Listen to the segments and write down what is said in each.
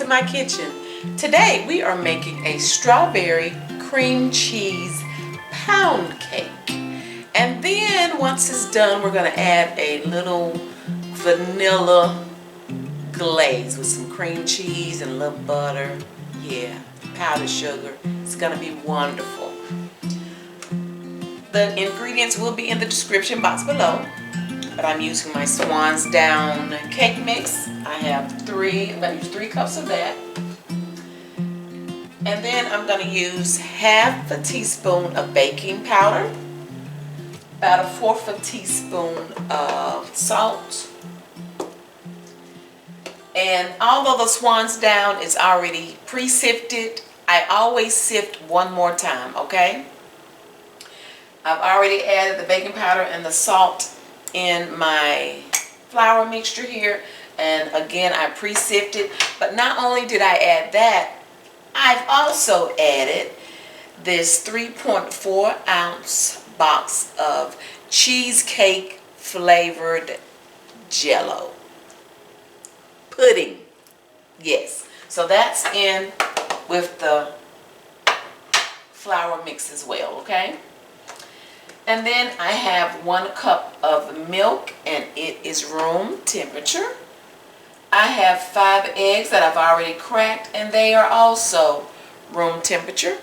to my kitchen. Today we are making a strawberry cream cheese pound cake. And then once it's done, we're going to add a little vanilla glaze with some cream cheese and a little butter. Yeah, powdered sugar. It's going to be wonderful. The ingredients will be in the description box below. But I'm using my Swans down cake mix. I have I'm going to use 3 cups of that. And then I'm going to use half a teaspoon of baking powder, about 1/4 teaspoon of salt. And although the Swans down is already pre-sifted, I always sift one more time, okay? I've already added the baking powder and the salt in my flour mixture here, and again I pre-sifted. But not only did I add that, I've also added this 3.4 ounce box of cheesecake flavored Jello pudding. Yes, so that's in with the flour mix as well, okay? And then I have 1 cup of milk, and it is room temperature. I have 5 eggs that I've already cracked, and they are also room temperature.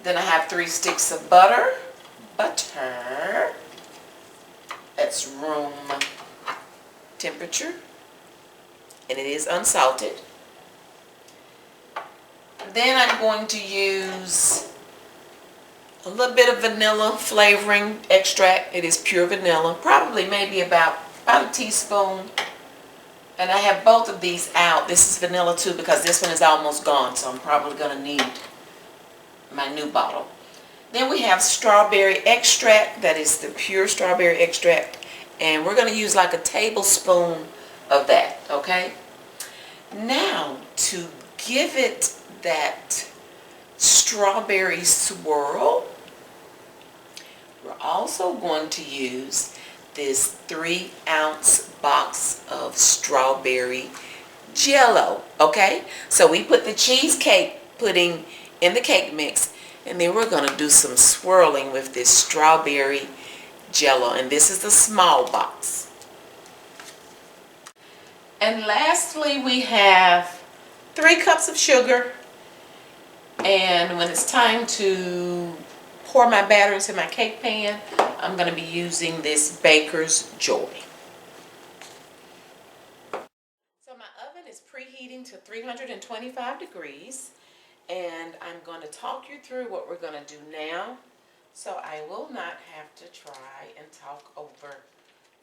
Then I have 3 sticks of butter. That's room temperature, and it is unsalted. Then I'm going to use a little bit of vanilla flavoring extract. It is pure vanilla, probably maybe about a teaspoon. And I have both of these out. This is vanilla too because this one is almost gone, so I'm probably going to need my new bottle. Then we have strawberry extract. That is the pure strawberry extract, and we're going to use like a tablespoon of that, okay? Now, to give it that strawberry swirl, we're also going to use this 3 ounce box of strawberry Jello, okay? So we put the cheesecake pudding in the cake mix, and then we're going to do some swirling with this strawberry Jello, and this is the small box. And lastly, we have 3 cups of sugar, and when it's time to pour my batter into my cake pan, I'm going to be using this Baker's Joy. So my oven is preheating to 325 degrees, and I'm going to talk you through what we're going to do now, so I will not have to try and talk over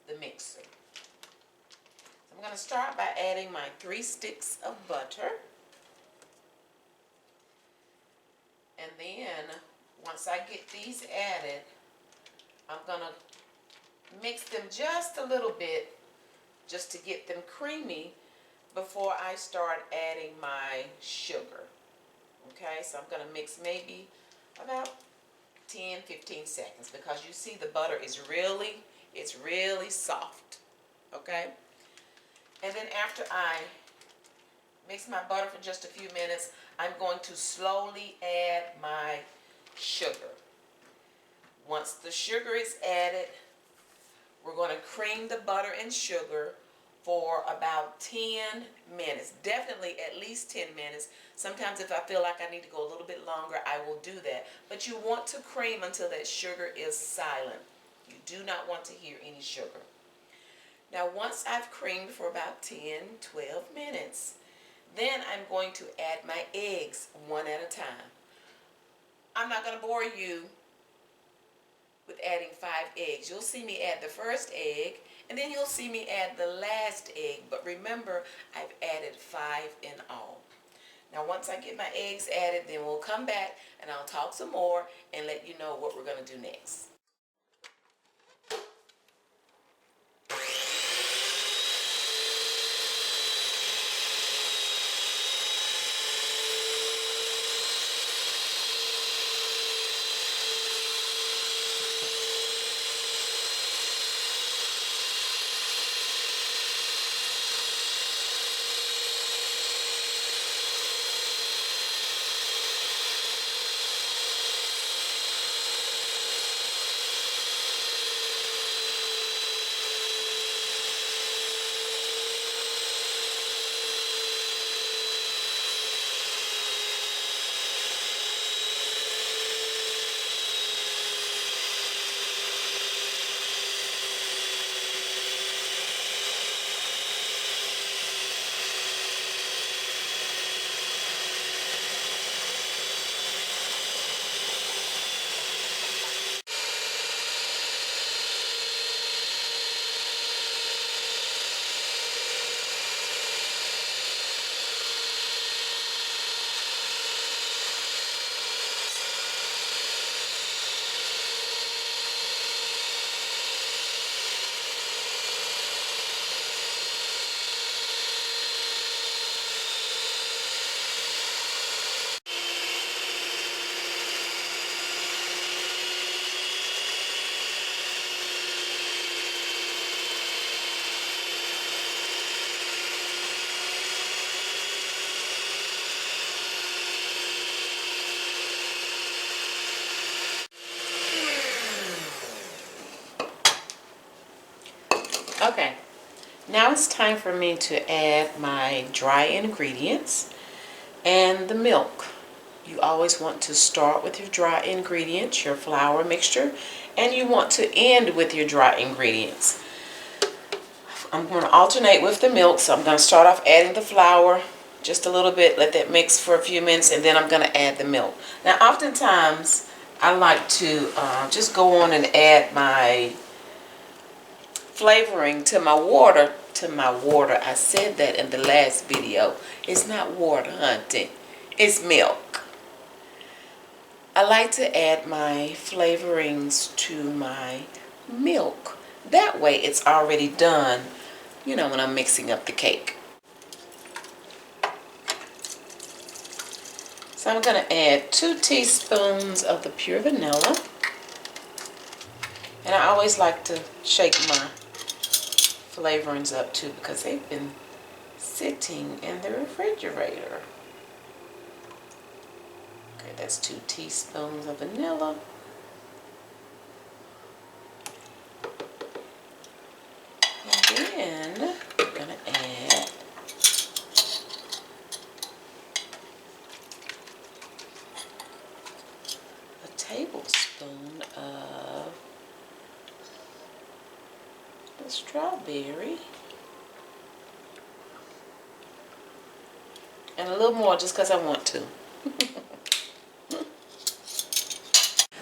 the mixer. So I'm going to start by adding my 3 sticks of butter, and then once I get these added, I'm going to mix them just a little bit just to get them creamy before I start adding my sugar. Okay, so I'm going to mix maybe about 10-15 seconds because you see the butter is really soft. Okay, and then after I mix my butter for just a few minutes, I'm going to slowly add my sugar. Once the sugar is added, we're going to cream the butter and sugar for about 10 minutes. Definitely at least 10 minutes. Sometimes if I feel like I need to go a little bit longer, I will do that. But you want to cream until that sugar is silent. You do not want to hear any sugar. Now once I've creamed for about 10-12 minutes, then I'm going to add my eggs one at a time. I'm not going to bore you with adding 5 eggs. You'll see me add the first egg, and then you'll see me add the last egg. But remember, I've added 5 in all. Now once I get my eggs added, then we'll come back and I'll talk some more and let you know what we're going to do next. Now it's time for me to add my dry ingredients and the milk. You always want to start with your dry ingredients, your flour mixture, and you want to end with your dry ingredients. I'm going to alternate with the milk, so I'm going to start off adding the flour just a little bit, let that mix for a few minutes, and then I'm going to add the milk. Now oftentimes I like to just go on and add my flavoring to my water. I said that in the last video. It's not water, hunting. It's milk. I like to add my flavorings to my milk. That way it's already done, you know, when I'm mixing up the cake. So I'm going to add 2 teaspoons of the pure vanilla. And I always like to shake my flavorings up too because they've been sitting in the refrigerator. Okay, that's 2 teaspoons of vanilla. And then I'm going to add a tablespoon of the strawberry. And a little more just because I want to.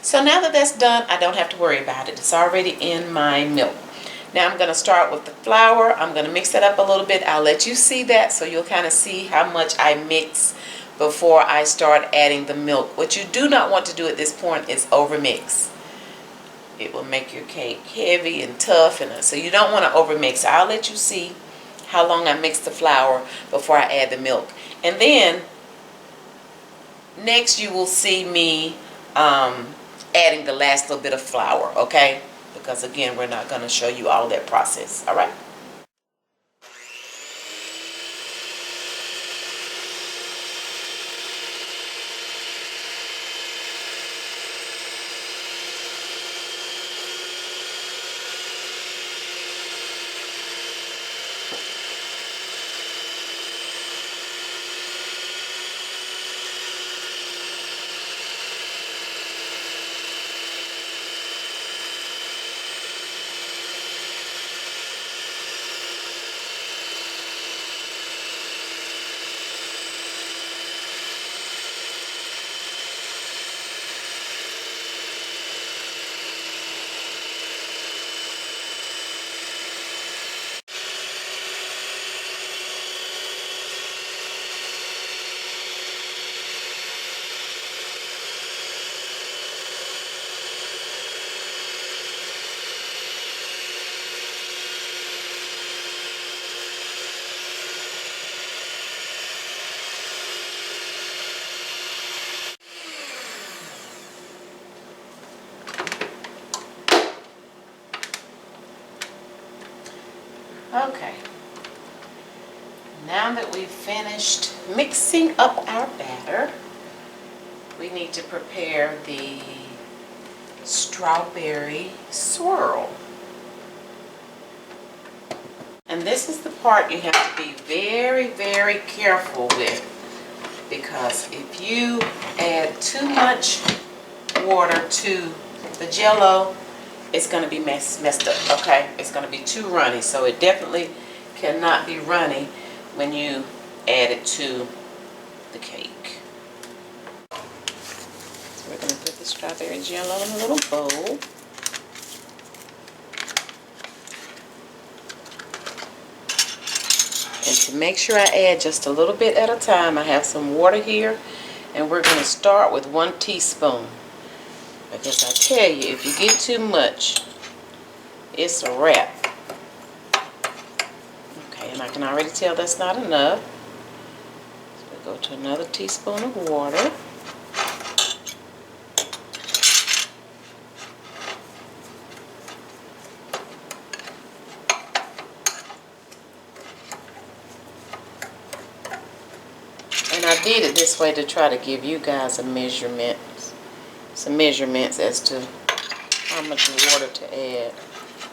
So now that that's done, I don't have to worry about it. It's already in my milk. Now I'm going to start with the flour. I'm going to mix it up a little bit. I'll let you see that so you'll kind of see how much I mix before I start adding the milk. What you do not want to do at this point is overmix. It will make your cake heavy and tough, and so you don't want to overmix. I'll let you see how long I mix the flour before I add the milk. And then next you will see me adding the last little bit of flour, okay? Because again, we're not going to show you all that process, all right? Okay, now that we've finished mixing up our batter, we need to prepare the strawberry swirl. And this is the part you have to be very, very careful with, because if you add too much water to the Jello, it's going to be messed up, okay? It's going to be too runny, so it definitely cannot be runny when you add it to the cake. So we're going to put the strawberry Jello in a little bowl. And to make sure I add just a little bit at a time, I have some water here, and we're going to start with 1 teaspoon. Because I tell you, if you get too much, it's a wrap. Okay, and I can already tell that's not enough. So we go to another teaspoon of water. And I did it this way to try to give you guys a measurement. Some measurements as to how much water to add.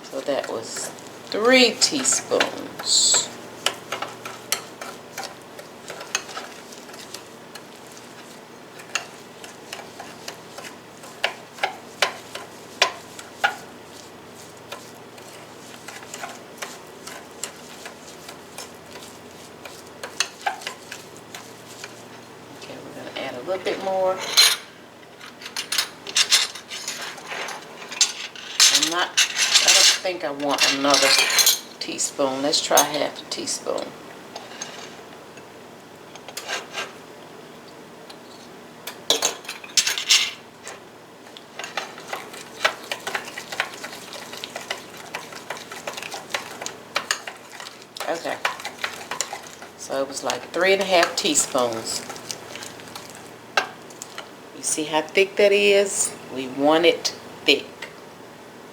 So that was 3 teaspoons. spoons. Okay, we're going to add a little bit more. I don't think I want another teaspoon. Let's try half a teaspoon. Okay, so it was like 3½ teaspoons. You see how thick that is? We want it thick.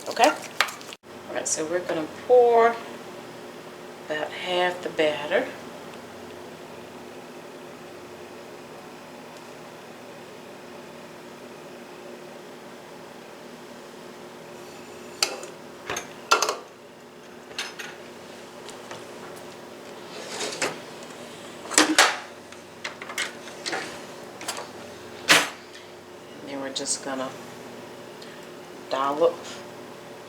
Okay? Alright, so we're going to pour about half the batter. And then we're just going to dollop.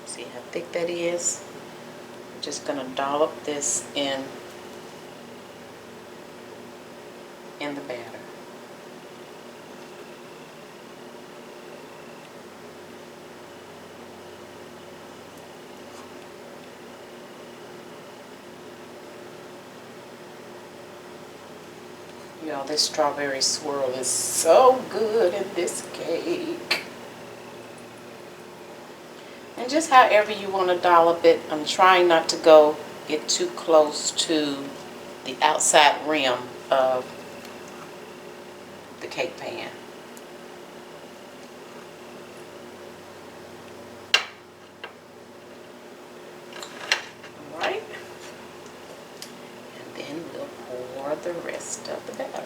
See how thick that is? I'm just going to dollop this in the batter. Y'all, this strawberry swirl is so good in this cake. And just however you want to dollop it, I'm trying not to get too close to the outside rim of the cake pan. Alright. And then we'll pour the rest of the batter.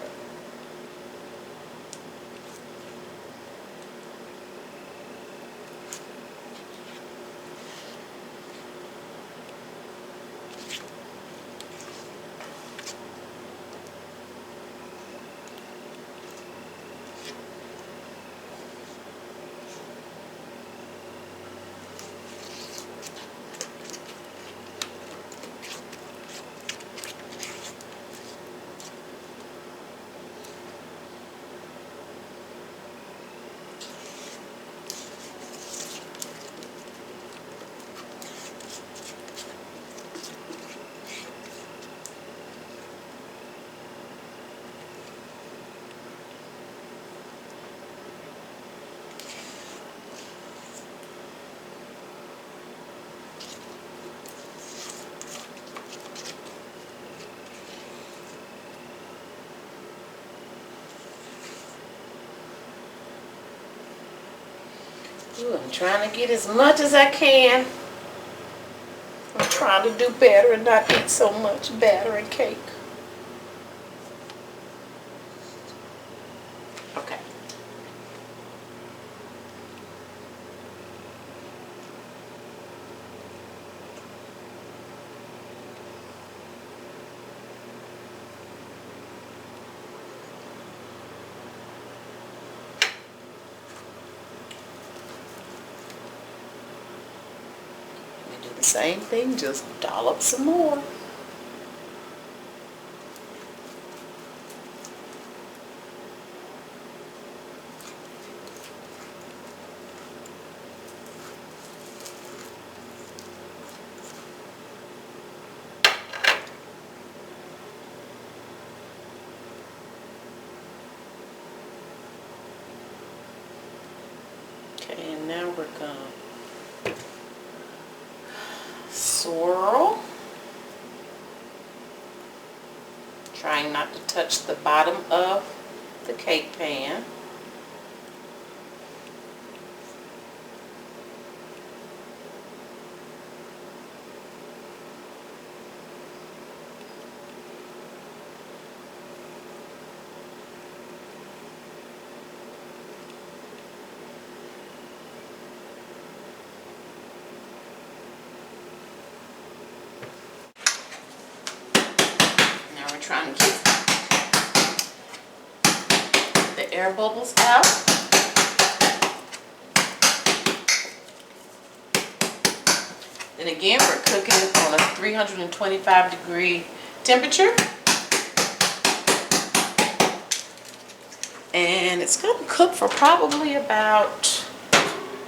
Ooh, I'm trying to get as much as I can. I'm trying to do better and not eat so much batter and cake. Okay. The same thing, just dollop some more. Okay, and now we're gonna swirl, trying not to touch the bottom of the cake pan. trying to get the air bubbles out. And again, we're cooking on a 325-degree temperature. And it's going to cook for probably about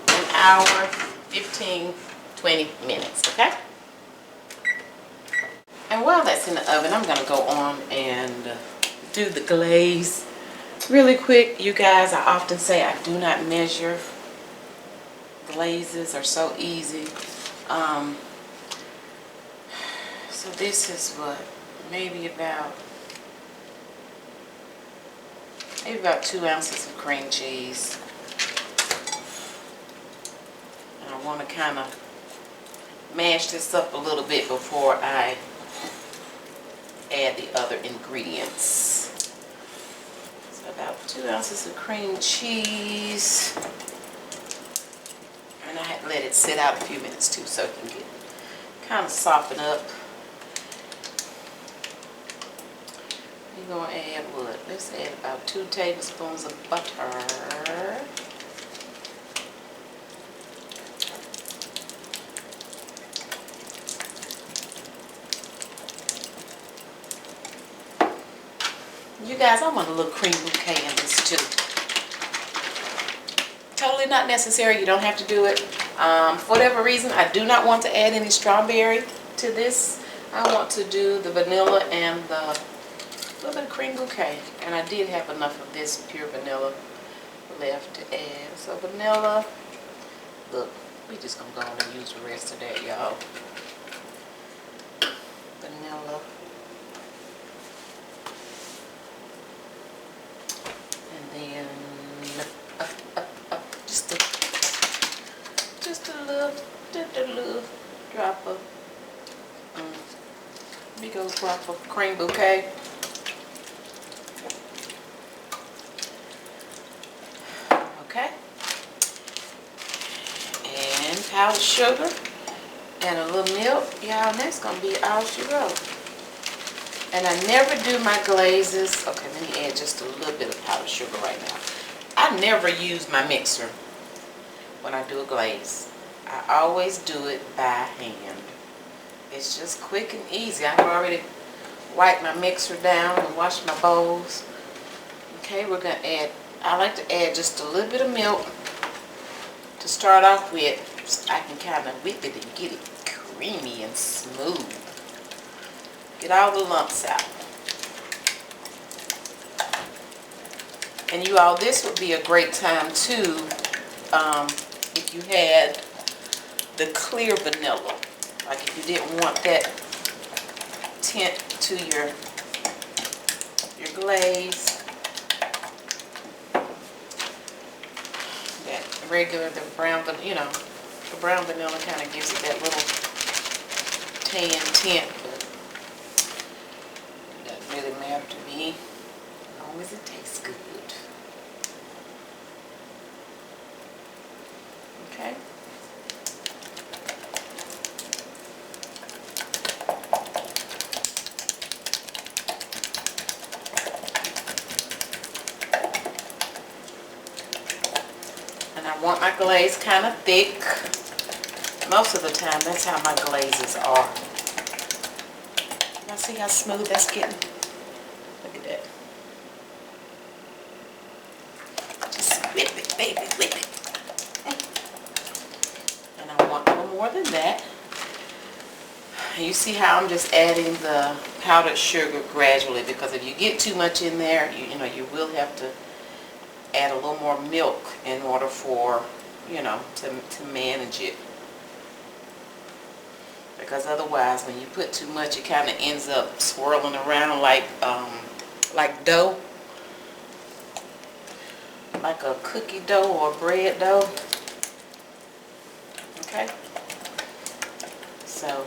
an hour, 15, 20 minutes, okay? And while that's in the oven, I'm going to go on and do the glaze really quick. You guys, I often say I do not measure. Glazes are so easy. So this is what, maybe about 2 ounces of cream cheese. And I want to kind of mash this up a little bit before I add the other ingredients. So about 2 ounces of cream cheese. And I had to let it sit out a few minutes too so it can get kind of soften up. We're going to add what? Let's add about 2 tablespoons of butter. You guys, I want a little cream bouquet in this too. Totally not necessary. You don't have to do it. For whatever reason, I do not want to add any strawberry to this. I want to do the vanilla and the little bit of cream bouquet. And I did have enough of this pure vanilla left to add. So vanilla. Look, we just gonna go on and use the rest of that, y'all. Vanilla. Just a little drop of big old drop of cream bouquet. Okay. And powdered sugar and a little milk. Y'all, that's gonna be all she wrote. And I never do my glazes. Okay, let me add just a little bit of powdered sugar right now. I never use my mixer when I do a glaze. I always do it by hand. It's just quick and easy. I've already wiped my mixer down and washed my bowls. Okay, we're going to add, I like to add just a little bit of milk to start off with. So I can kind of whip it and get it creamy and smooth. Get all the lumps out. And you all, this would be a great time too if you had the clear vanilla. Like if you didn't want that tint to your glaze. That regular, the brown, you know, the brown vanilla kind of gives it that little tan tint, but it doesn't really matter to me as long as it tastes good. Okay. And I want my glaze kind of thick. Most of the time, that's how my glazes are. Y'all see how smooth that's getting? Look at that. Just whip it, baby, whip it. And I want a little more than that. And you see how I'm just adding the powdered sugar gradually, because if you get too much in there, you know, you will have to add a little more milk in order for, you know, to manage it. Because otherwise, when you put too much, it kind of ends up swirling around like dough, like a cookie dough or bread dough. Okay. So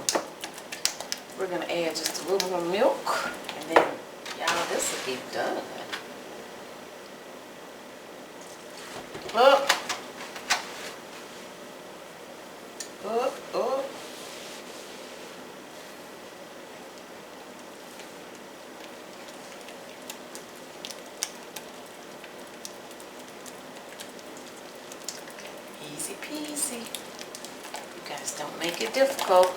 we're gonna add just a little more milk, and then y'all, this will be done. Up, up, up. it difficult.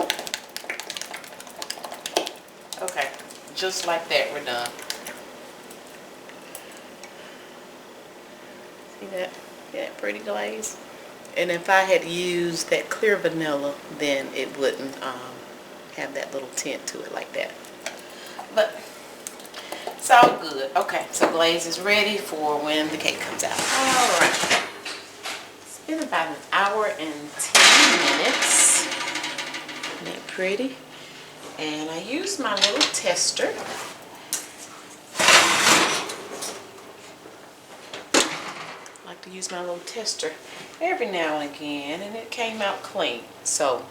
Okay, just like that, we're done. See that? See that pretty glaze? And if I had used that clear vanilla, then it wouldn't have that little tint to it like that. But it's all good. Okay, so glaze is ready for when the cake comes out. All right. It's been about an hour and 10 minutes. Isn't that pretty? And I used my little tester. I like to use my little tester every now and again, and it came out clean. So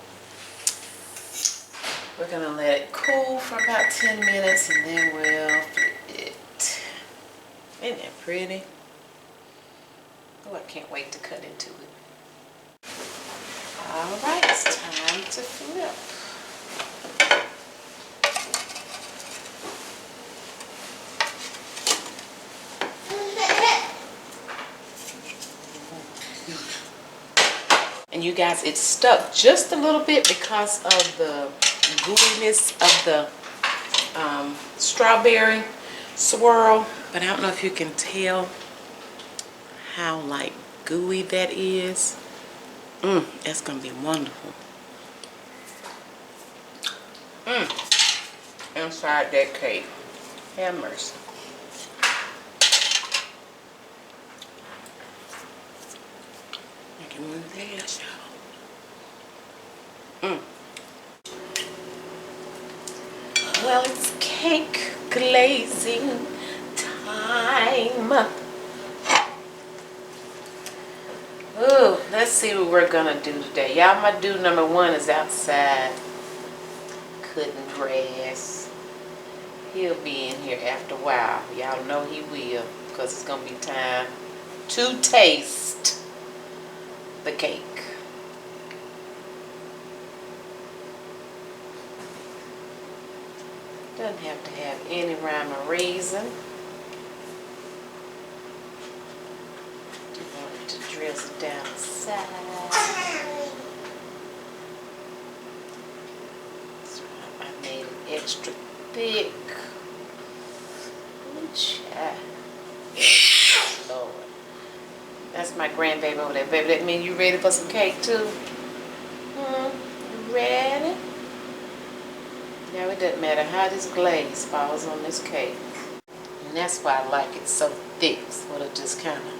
we're gonna let it cool for about 10 minutes and then we'll flip it. Isn't that pretty? Oh, I can't wait to cut into it. All right, it's time to flip. And you guys, it's stuck just a little bit because of the gooiness of the strawberry swirl. But I don't know if you can tell how like gooey that is. That's gonna be wonderful. Inside that cake. Have mercy. I can move this, y'all. Well, it's cake glazing time. Ooh, let's see what we're gonna do today. Y'all, my dude number one is outside cutting grass. He'll be in here after a while. Y'all know he will, because it's gonna be time to taste the cake. Doesn't have to have any rhyme or reason. You want it to drizzle down the side. So I made it extra thick. Ooh, child. Lord. That's my grandbaby over there. Baby, that mean you ready for some cake too? You ready? Now it doesn't matter how this glaze falls on this cake. And that's why I like it so thick, so it'll just kind of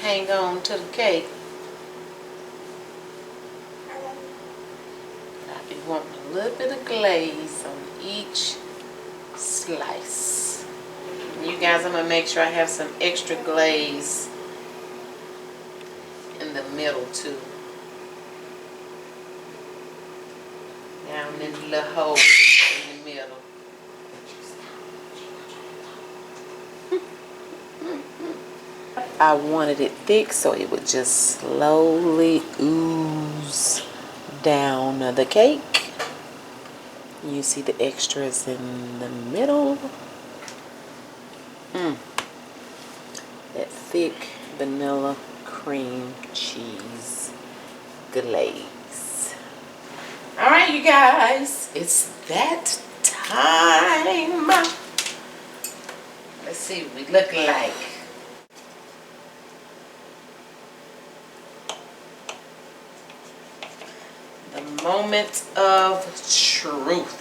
hang on to the cake. I be wanting a little bit of glaze on each slice. And you guys, I'm going to make sure I have some extra glaze in the middle too. Down in the little hole in the middle. I wanted it thick so it would just slowly ooze down the cake. You see the extras in the middle. That thick vanilla cream cheese glaze. Alright, you guys, it's that time. Let's see what we look like. The moment of truth.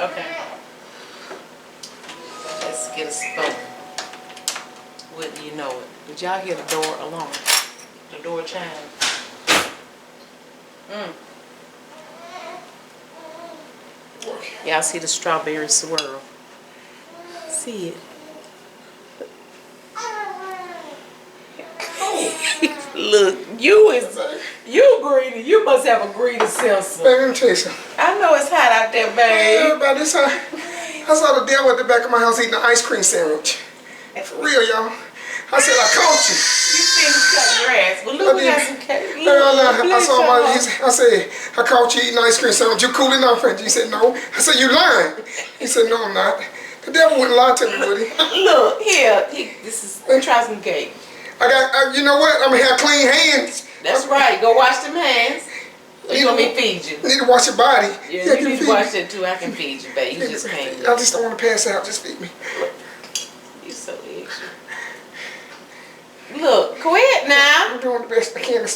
Okay. Let's get a spoon. Wouldn't you know it? Did y'all hear the door alarm? The door chime. Y'all see the strawberry swirl? See it? Look, you greedy. You must have a greedy sensor. Baby, let me tell you something. I know it's hot out there, babe. Yeah, about this time, I saw the devil at the back of my house eating an ice cream sandwich. For real, y'all. I said, I caught you. You finished cutting your ass. Well, look, we got some cake. I saw my, I said, I caught you eating ice cream sandwich. You cool enough, friend? He said, no. I said, you lying. He said, no, I'm not. The devil wouldn't lie to me, would he? Look, here. Try some cake. You know what? I'm going to have clean hands. That's right. Go wash them hands. Or you want me to feed you? Need to wash your body. Yeah, you need to wash it too. I can feed you, babe. You just can't. I just don't want to pass out. Just feed me. You're so extra. Look, quit now. I'm doing the best I can.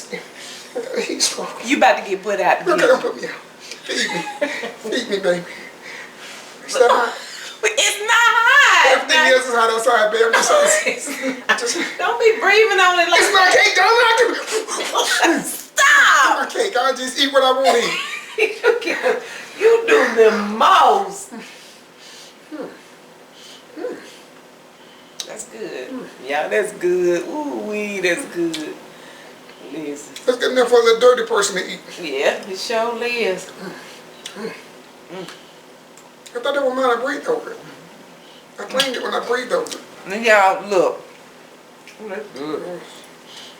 He's strong. You about to get put out the Look at him put me out. Feed me. Feed me, baby. Is that hot? It's not hot. Everything else is hot outside, babe. I'm just don't be breathing on it like it's my cake, don't I? Stop. It's my cake. I'll just eat what I want to eat. You do the most. That's good. Yeah, that's good. Ooh wee, that's good. Listen. That's good enough for a little dirty person to eat. Yeah, it sure is. I thought that was mine. I breathed over it. I cleaned it when I breathed over it. Y'all, look. That's good.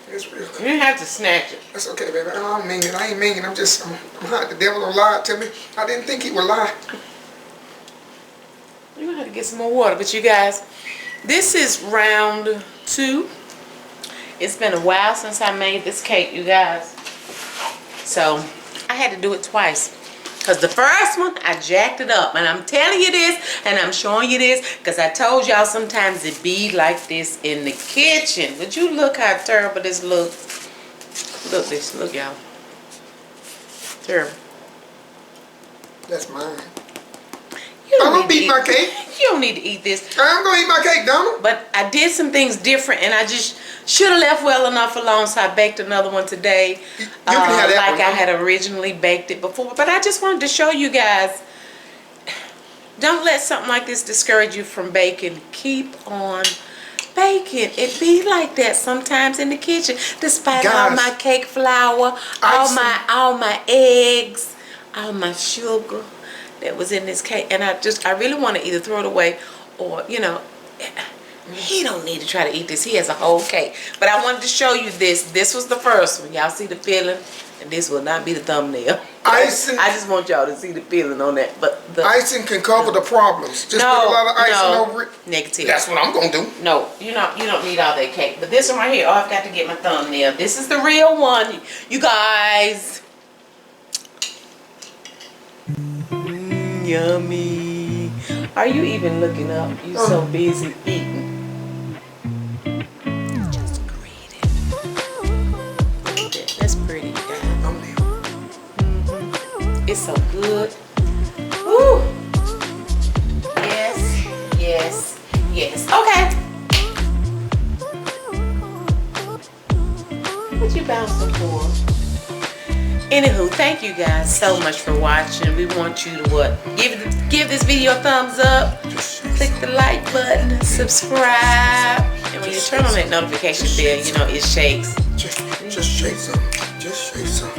It's real good. You didn't have to snatch it. That's okay, baby. I don't mean it. I ain't mean it. I'm hot. The devil don't lie to me. I didn't think he would lie. You're gonna have to get some more water, but you guys, this is round 2. It's been a while since I made this cake, you guys. So I had to do it twice. Because the first one, I jacked it up. And I'm telling you this, and I'm showing you this, because I told y'all sometimes it be like this in the kitchen. Would you look how terrible this looks? Look this, look y'all. Terrible. That's mine. I'm going to eat my cake. You don't need to eat this. I'm going to eat my cake, Donald. But I did some things different, and I just should have left well enough alone, so I baked another one today. You can have that like one. I had originally baked it before. But I just wanted to show you guys, don't let something like this discourage you from baking. Keep on baking. It be like that sometimes in the kitchen. Despite all my cake flour, all my eggs, all my sugar that was in this cake. And I really want to either throw it away or, you know, he don't need to try to eat this. He has a whole cake. But I wanted to show you this. This was the first one. Y'all see the filling? And this will not be the thumbnail. Icing. I just want y'all to see the filling on that. But the icing can cover the problems. Just put a lot of icing over it. Negative. That's what I'm going to do. No, you don't need all that cake. But this one right here, oh, I've got to get my thumbnail. This is the real one. You guys. Yummy. Are you even looking up? You so busy eating. Just greet it. That's pretty, It's so good. Woo. Yes, yes, yes. Okay. What you bouncing for? Anywho, thank you guys so much for watching. We want you to what? Give this video a thumbs up. Click the like button. Subscribe. And when you turn on that notification bell, you know it shakes. Just shake some. Just shake some.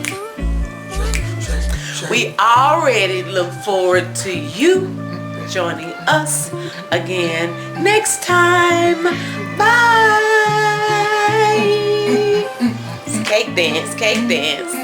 Shake. We already look forward to you joining us again next time. Bye. Cake dance, cake dance.